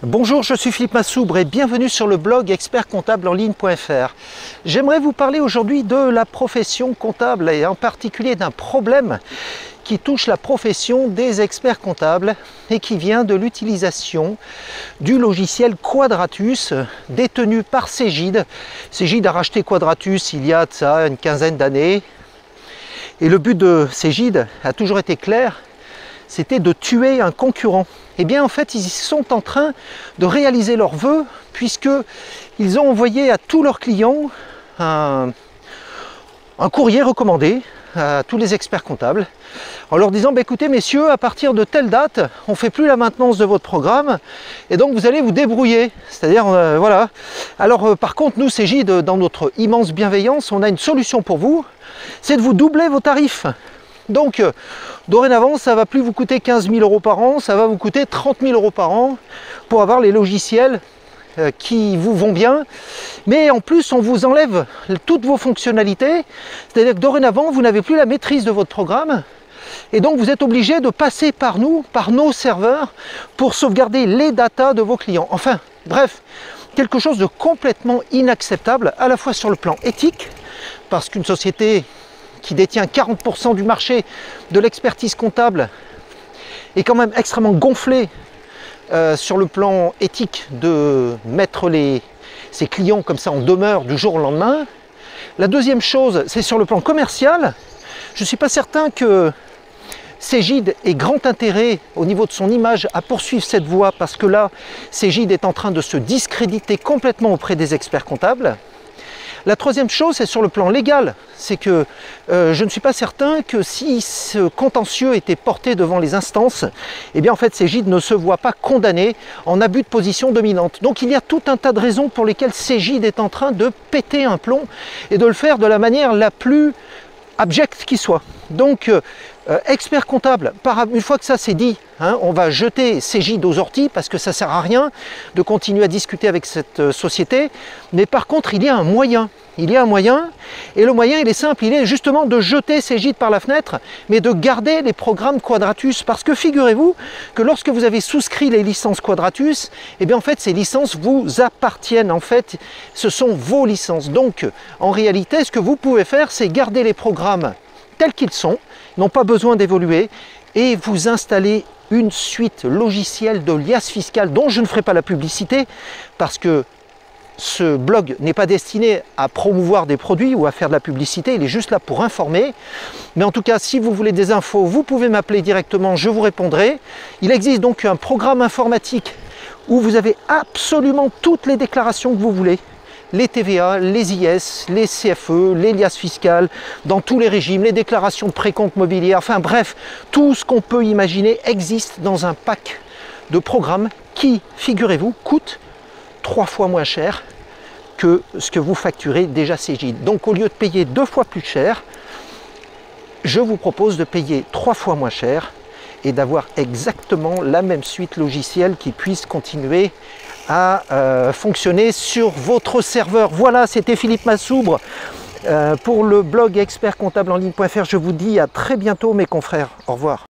Bonjour, je suis Philippe Massoubre et bienvenue sur le blog expertcomptableenligne.fr. J'aimerais vous parler aujourd'hui de la profession comptable et en particulier d'un problème qui touche la profession des experts comptables et qui vient de l'utilisation du logiciel Quadratus détenu par Cegid. Cegid a racheté Quadratus il y a de ça une quinzaine d'années et le but de Cegid a toujours été clair, c'était de tuer un concurrent. Eh bien en fait ils sont en train de réaliser leurs vœux puisqu'ils ont envoyé à tous leurs clients un courrier recommandé à tous les experts comptables en leur disant écoutez messieurs, à partir de telle date on ne fait plus la maintenance de votre programme et donc vous allez vous débrouiller, c'est-à-dire voilà. Alors par contre nous Cegid, dans notre immense bienveillance, on a une solution pour vous, c'est de vous doubler vos tarifs. Donc dorénavant ça va plus vous coûter 15 000 € par an, ça va vous coûter 30 000 € par an pour avoir les logiciels qui vous vont bien, mais en plus on vous enlève toutes vos fonctionnalités, c'est-à-dire que dorénavant vous n'avez plus la maîtrise de votre programme et donc vous êtes obligé de passer par nous, par nos serveurs pour sauvegarder les datas de vos clients. Enfin bref, quelque chose de complètement inacceptable à la fois sur le plan éthique, parce qu'une société qui détient 40% du marché de l'expertise comptable est quand même extrêmement gonflée sur le plan éthique de mettre ses clients comme ça en demeure du jour au lendemain. La deuxième chose, c'est sur le plan commercial. Je ne suis pas certain que Cegid ait grand intérêt au niveau de son image à poursuivre cette voie, parce que là, Cegid est en train de se discréditer complètement auprès des experts comptables. La troisième chose, c'est sur le plan légal, c'est que je ne suis pas certain que si ce contentieux était porté devant les instances, eh bien en fait Cegid ne se voit pas condamné en abus de position dominante. Donc il y a tout un tas de raisons pour lesquelles Cegid est en train de péter un plomb et de le faire de la manière la plus abjecte qui soit. Donc expert comptable, une fois que ça c'est dit, on va jeter Cegid aux orties parce que ça ne sert à rien de continuer à discuter avec cette société. Mais par contre il y a un moyen. Il y a un moyen, et le moyen il est simple, il est justement de jeter Cegid par la fenêtre, mais de garder les programmes Quadratus, parce que figurez-vous que lorsque vous avez souscrit les licences Quadratus, eh bien en fait ces licences vous appartiennent, en fait ce sont vos licences. Donc en réalité ce que vous pouvez faire, c'est garder les programmes tels qu'ils sont, n'ont pas besoin d'évoluer, et vous installer une suite logicielle de liasse fiscale dont je ne ferai pas la publicité, parce que ce blog n'est pas destiné à promouvoir des produits ou à faire de la publicité, il est juste là pour informer. Mais en tout cas, si vous voulez des infos, vous pouvez m'appeler directement, je vous répondrai. Il existe donc un programme informatique où vous avez absolument toutes les déclarations que vous voulez. Les TVA, les IS, les CFE, les liasses fiscales, dans tous les régimes, les déclarations de précompte mobilier, enfin bref, tout ce qu'on peut imaginer existe dans un pack de programmes qui, figurez-vous, coûte 3 fois moins cher que ce que vous facturez déjà Cegid. Donc au lieu de payer 2 fois plus cher, je vous propose de payer 3 fois moins cher et d'avoir exactement la même suite logicielle qui puisse continuer à fonctionner sur votre serveur. Voilà, c'était Philippe Massoubre pour le blog expertcomptableenligne.fr. Je vous dis à très bientôt mes confrères. Au revoir.